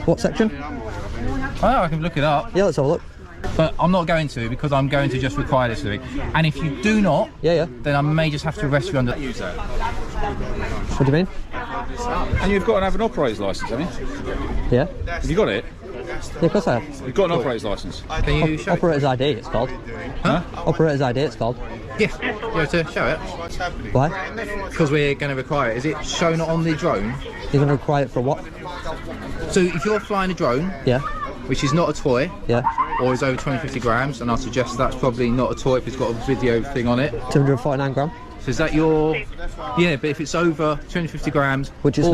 What section? I can look it up. Yeah, let's have a look. But I'm not going to, because I'm going to just require this of you. And if you do not, then I may just have to arrest you under... What do you mean? And you've got to have an operator's licence, haven't you? Yeah. Have you got it? Yeah, of course I have. You've got an operator's licence. Can you show Operator's ID, it's called. Huh? Operator's ID, it's called. Yes, you have to show it. Why? Because we're going to require it. Is it shown on the drone? You're going to require it for what? So if you're flying a drone, Yeah. which is not a toy, Yeah. or is over 250 grams, and I suggest that's probably not a toy if it's got a video thing on it. 249 gram. So is that your... Yeah, but if it's over 250 grams, which is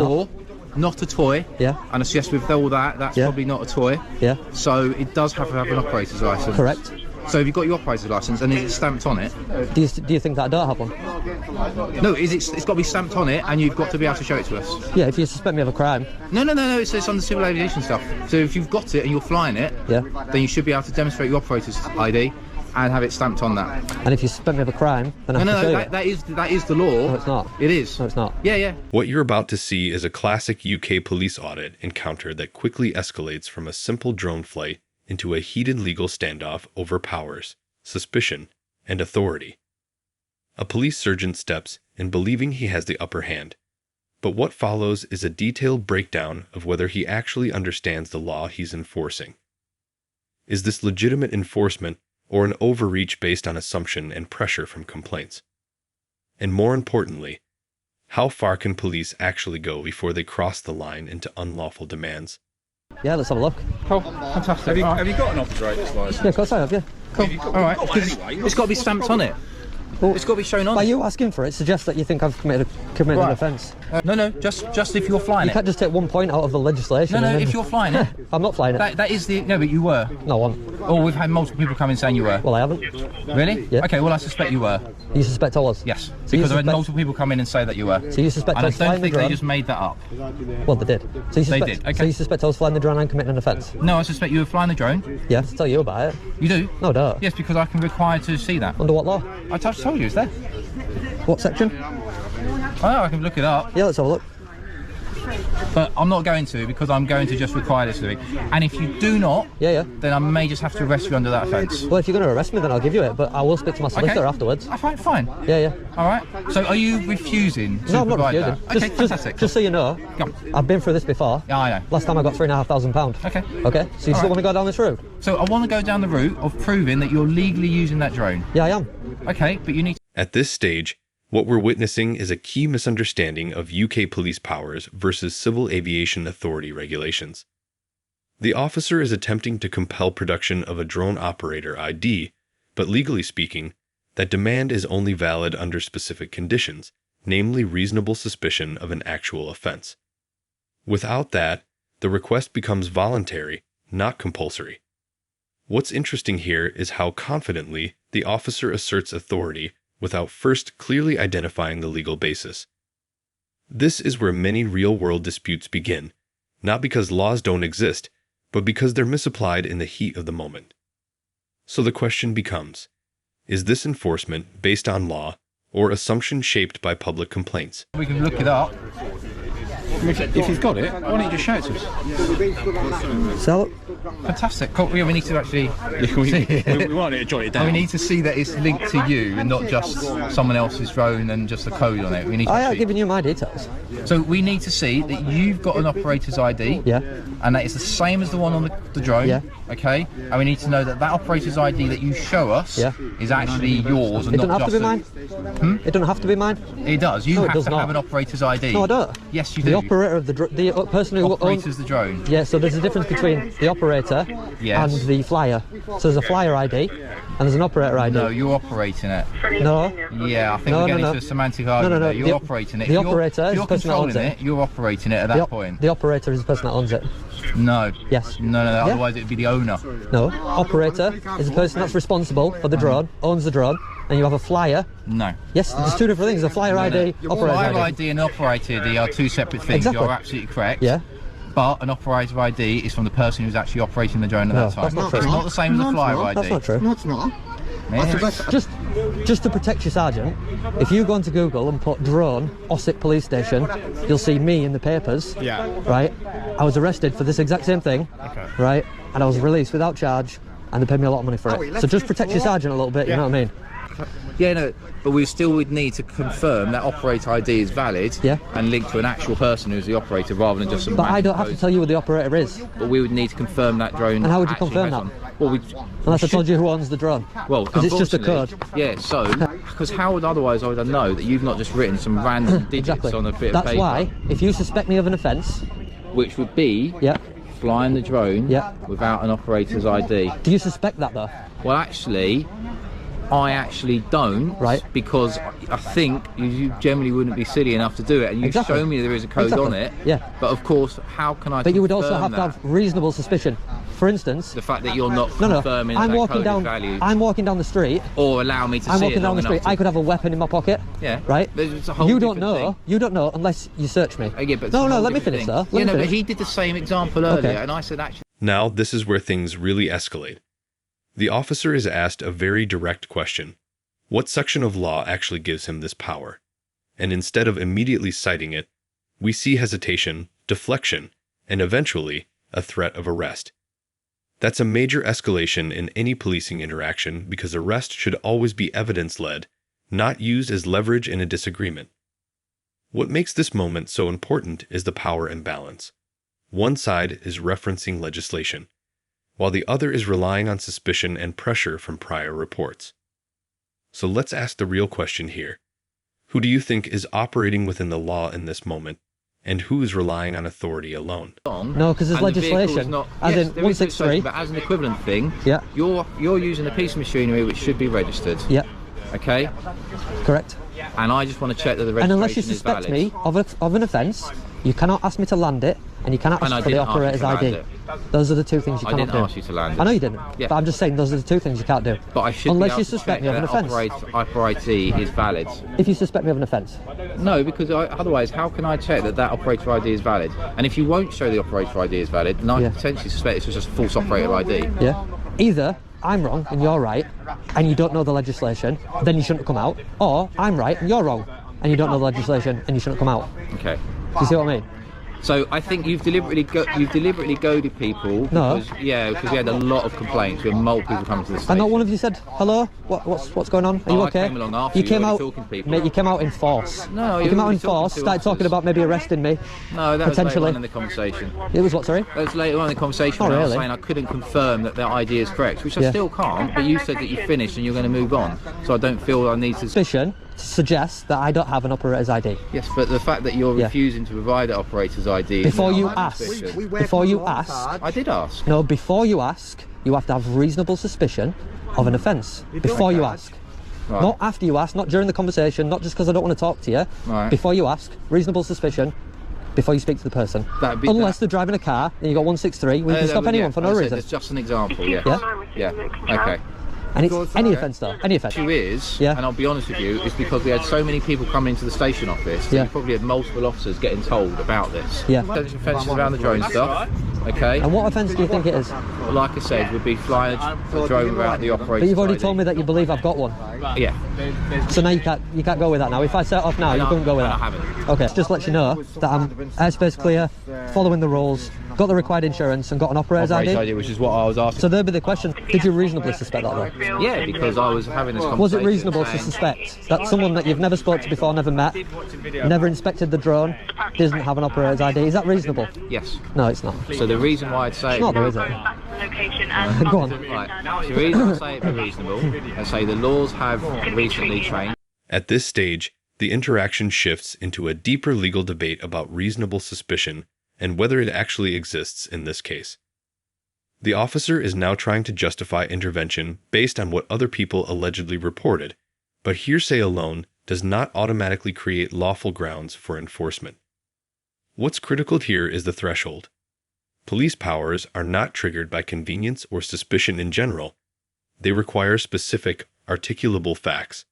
not a toy, yeah, and I suggest with all that, that's probably not a toy. Yeah. So it does have to have an operator's licence. Correct. So have you got your operator's licence, and is it stamped on it? Do you think that I don't have one? No, it's got to be stamped on it, and you've got to be able to show it to us. Yeah, if you suspect me of a crime. No, it's on the civil aviation stuff. So if you've got it and you're flying it, then you should be able to demonstrate your operator's ID and have it stamped on that. And if you suspect me of a crime, then I have to show you. that is the law. No, it's not. It is. No, it's not. Yeah. What you're about to see is a classic UK police audit encounter that quickly escalates from a simple drone flight into a heated legal standoff over powers, suspicion, and authority. A police sergeant steps in believing he has the upper hand, but what follows is a detailed breakdown of whether he actually understands the law he's enforcing. Is this legitimate enforcement or an overreach based on assumption and pressure from complaints? And more importantly, how far can police actually go before they cross the line into unlawful demands? Yeah, let's have a look. Oh, fantastic. Have you got an operator's licence? Yeah, of course I have, yeah. Cool. Alright, it's got to be stamped on it. Well, it's got to be shown on by it. you asking for it suggests that you think I've committed an offence. No, just if you're flying You can't just take one point out of the legislation. No, if you're flying it. I'm not flying it. That is the... No, but you were. No, I wasn't. Oh, we've had multiple people come in saying you were. Well, I haven't. Really? Yeah. Okay, well, I suspect you were. You suspect I was? Yes, So because I've had multiple people come in and say that you were. So you suspect I was flying the drone? And I don't think they just made that up. Well, they did. So you suspect, They did, okay. So you suspect I was flying the drone and committing an offence? No, I suspect you were flying the drone. Yeah, to tell you about it. You do? No, I don't. Yes, because I can require to see that. Under what law? I just told you, it's there. What section? I can look it up. Yeah, let's have a look. But I'm not going to, because I'm going to just require this of you. And if you do not, then I may just have to arrest you under that offence. Well, if you're going to arrest me, then I'll give you it, but I will speak to my solicitor afterwards. Fine. Yeah. Alright. So are you refusing to No, I'm not provide refusing. that? Okay, fantastic. Just so you know, I've been through this before. Yeah, I know. Last time I got £3,500. Okay. Okay, so you still want to go down this route? So I want to go down the route of proving that you're legally using that drone. Yeah, I am. Okay, but you need... At this stage, what we're witnessing is a key misunderstanding of UK police powers versus Civil Aviation Authority regulations. The officer is attempting to compel production of a drone operator ID, but legally speaking, that demand is only valid under specific conditions, namely reasonable suspicion of an actual offense. Without that, the request becomes voluntary, not compulsory. What's interesting here is how confidently the officer asserts authority without first clearly identifying the legal basis. This is where many real-world disputes begin, not because laws don't exist, but because they're misapplied in the heat of the moment. So the question becomes, is this enforcement based on law or assumption shaped by public complaints? We can look it up. If you've got it, why don't you just show it to us? So, fantastic. Cool. Yeah, we need to actually... we want it to jot it down. We need to see that it's linked to you and not just someone else's drone and just a code on it. We need to I am giving you my details. So we need to see that you've got an operator's ID. Yeah. And that it's the same as the one on the drone. Yeah. Okay. And we need to know that that operator's ID that you show us is actually yours and It not doesn't have to be mine. It doesn't have to be mine. It does. You have to not. have an operator's ID. No, I don't. Yes, you do. The operator of the person who operates the drone. Yeah, so there's a difference between the operator and the flyer. So there's a flyer ID and there's an operator ID. No, you're operating it. No. Yeah, I think we're getting into a semantic argument. No. You're operating it. The operator is the person that owns it. You're operating it at that point. The operator is the person that owns it. No. Yes. No, otherwise it would be the owner. No. Operator is the person that's responsible for the drone, owns the drone, and you have a flyer. No. Yes, there's two different things. A flyer ID, operator Flyer ID. ID and operator ID are two separate things. Exactly. You're absolutely correct. Yeah. But an operator ID is from the person who's actually operating the drone at that time. That's not true. It's not the same as a flyer ID. That's not true. No, it's not. Yeah. Just just to protect your sergeant, if you go onto Google and put drone, Ossett police station, you'll see me in the papers. Yeah. Right? I was arrested for this exact same thing. Okay. Right? And I was released without charge, and they paid me a lot of money for it. So just protect your sergeant a little bit, you know what I mean? Yeah, no, but we still would need to confirm that operator ID is valid and linked to an actual person who's the operator rather than just some. But I don't have to tell you who the operator is. But we would need to confirm that drone. And how would you confirm that? Well, unless I told you who owns the drone. Well, because it's just a code. Yeah, so because how would otherwise I would know that you've not just written some random digits on a bit of paper? That's why, if you suspect me of an offence, which would be flying the drone without an operator's ID. Do you suspect that though? Well, actually, I actually don't, because I think you generally wouldn't be silly enough to do it, and you show me there is a code on it. Yeah. But of course, how can I? But you would also have to have reasonable suspicion. For instance, the fact that you're not confirming I'm that walking code down. is valid. I'm walking down the street. Or allow me to see it. I'm walking down the street. I could have a weapon in my pocket. Yeah. Right. There's a whole you don't know. thing. You don't know unless you search me. Yeah, but no, let me finish, sir. But he did the same example earlier, and I said actually. Now this is where things really escalate. The officer is asked a very direct question. What section of law actually gives him this power? And instead of immediately citing it, we see hesitation, deflection, and eventually a threat of arrest. That's a major escalation in any policing interaction because arrest should always be evidence-led, not used as leverage in a disagreement. What makes this moment so important is the power imbalance. One side is referencing legislation, while the other is relying on suspicion and pressure from prior reports. So let's ask the real question here. Who do you think is operating within the law in this moment, and who is relying on authority alone? No, because there's legislation. As in 163. But as an equivalent thing, yeah, you're using a piece of machinery which should be registered. Yeah. Okay. Correct. And I just want to check that the registration is valid. And unless you suspect me of an offence, you cannot ask me to land it, and you cannot ask for the operator's ID. Those are the two things you cannot do. I didn't ask you to land it. I know you didn't. Yeah. But I'm just saying those are the two things you can't do. But I should unless you suspect me of an offence. Operator ID is valid. If you suspect me of an offence. No, because otherwise, how can I check that operator ID is valid? And if you won't show the operator ID is valid, then I potentially suspect it's just a false operator ID. Yeah. Either I'm wrong and you're right, and you don't know the legislation, then you shouldn't come out. Or I'm right and you're wrong, and you don't know the legislation, and you shouldn't come out. Okay. Do you see what I mean? So I think you've deliberately goaded people. No. Because we had a lot of complaints. We had multiple people coming to the station. And not one of you said hello. What's going on? Are you okay? I came along after you came out, talking to people. Mate, you came out in force. No, you came out in force. Started talking about maybe arresting me. No, that was later on in the conversation. It was what? Sorry. That was later on in the conversation. Oh, when really? I was saying I couldn't confirm that their ID is correct, which I still can't. But you said that you finished and you're going to move on. So I don't feel I need to. Suspicion suggests that I don't have an operator's ID. Yes, but the fact that you're refusing to provide the operator's ID before you ask. Before you ask. I did ask. No, before you ask, you have to have reasonable suspicion of an offence. Before you ask. Right. Not after you ask, not during the conversation, not just because I don't want to talk to you. Right. Before you ask, reasonable suspicion before you speak to the person. Unless they're driving a car, then you got 163, we can stop anyone for no reason. It's just an example, yeah. Yeah? Okay. And it's any offence though, any offence. The issue is, and I'll be honest with you, is because we had so many people coming into the station office, we probably had multiple officers getting told about this. Yeah. There's offences around the drone stuff, okay? And what offence do you think it is? Well, like I said, would be flying a drone without the operator. But you've already told me that you believe I've got one. Yeah. So now you can't go with that now. If I set off now, you couldn't go with that. I haven't. Okay, just let you know that I'm airspace clear, following the rules, got the required insurance, and got an operator's ID. Which is what I was asking. So there'd be the question: did you reasonably suspect that though? Yeah, because I was having this conversation. Was it reasonable to suspect that someone that you've never spoke to before, never met, never inspected the drone, doesn't have an operator's ID? Is that reasonable? Yes. No, it's not. So the reason why I'd say it's not, though, is it? Go on. Right. The reason I say it's reasonable, I say the laws have recently changed. At this stage, the interaction shifts into a deeper legal debate about reasonable suspicion and whether it actually exists in this case. The officer is now trying to justify intervention based on what other people allegedly reported, but hearsay alone does not automatically create lawful grounds for enforcement. What's critical here is the threshold. Police powers are not triggered by convenience or suspicion in general. They require specific, articulable facts.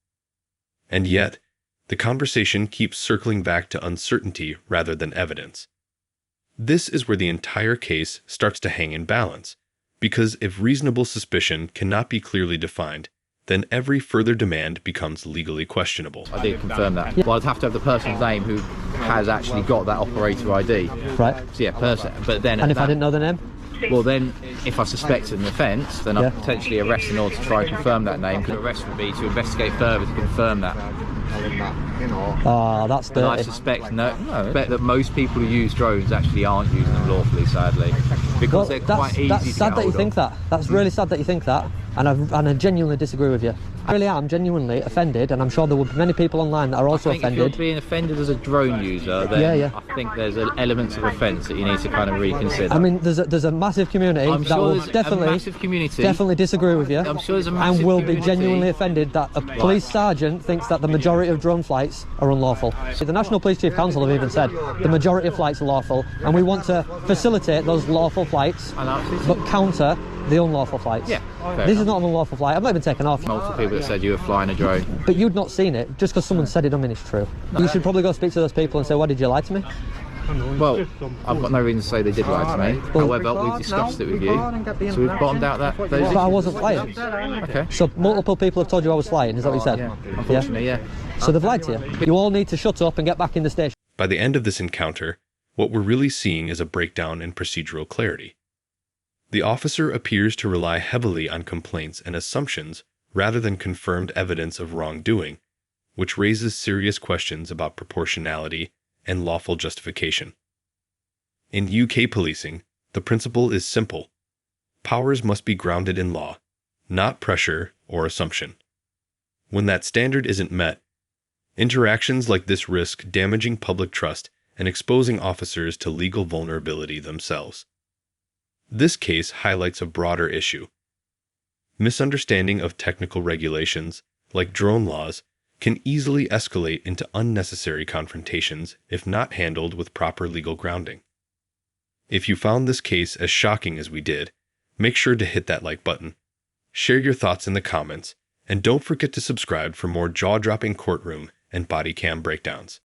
And yet, the conversation keeps circling back to uncertainty rather than evidence. This is where the entire case starts to hang in balance, because if reasonable suspicion cannot be clearly defined, then every further demand becomes legally questionable. I did confirm that. Yeah. Well, I'd have to have the person's name who has actually got that operator ID. Right. So yeah, person. But then. And if I didn't know the name? Well, then, if I suspected an offence, then I'd potentially arrest in order to try and confirm that name. The arrest would be to investigate further to confirm that. Oh, that's dirty. And I suspect that most people who use drones actually aren't using them lawfully, sadly, because they're quite easy to get hold of. That's sad that you think that. That's really sad that you think that, and I genuinely disagree with you. I really am genuinely offended, and I'm sure there will be many people online that are also offended. If you're being offended as a drone user, then I think there's elements of offence that you need to kind of reconsider. I mean, there's a massive community that will definitely disagree with you. I'm sure there's a massive and will community. Be genuinely offended that a police sergeant thinks that the majority of drone flights are unlawful. The National Police Chief Council have even said the majority of flights are lawful, and we want to facilitate those lawful flights, but counter the unlawful flights. Yeah, this is not an unlawful flight. I've not even taken off. Multiple people that said you were flying a drone. But you'd not seen it. Just because someone said it doesn't mean it's true. You should probably go speak to those people and say, why did you lie to me? Well, I've got no reason to say they did lie to me. However, we've discussed it with you, so we've bottomed out that. But I wasn't flying. Okay. So multiple people have told you I was flying, is that what you said? Yeah, unfortunately, yeah. So they've lied to you. You all need to shut up and get back in the station. By the end of this encounter, what we're really seeing is a breakdown in procedural clarity. The officer appears to rely heavily on complaints and assumptions rather than confirmed evidence of wrongdoing, which raises serious questions about proportionality and lawful justification. In UK policing, the principle is simple. Powers must be grounded in law, not pressure or assumption. When that standard isn't met, interactions like this risk damaging public trust and exposing officers to legal vulnerability themselves. This case highlights a broader issue. Misunderstanding of technical regulations, like drone laws, can easily escalate into unnecessary confrontations if not handled with proper legal grounding. If you found this case as shocking as we did, make sure to hit that like button, share your thoughts in the comments, and don't forget to subscribe for more jaw-dropping courtroom and body cam breakdowns.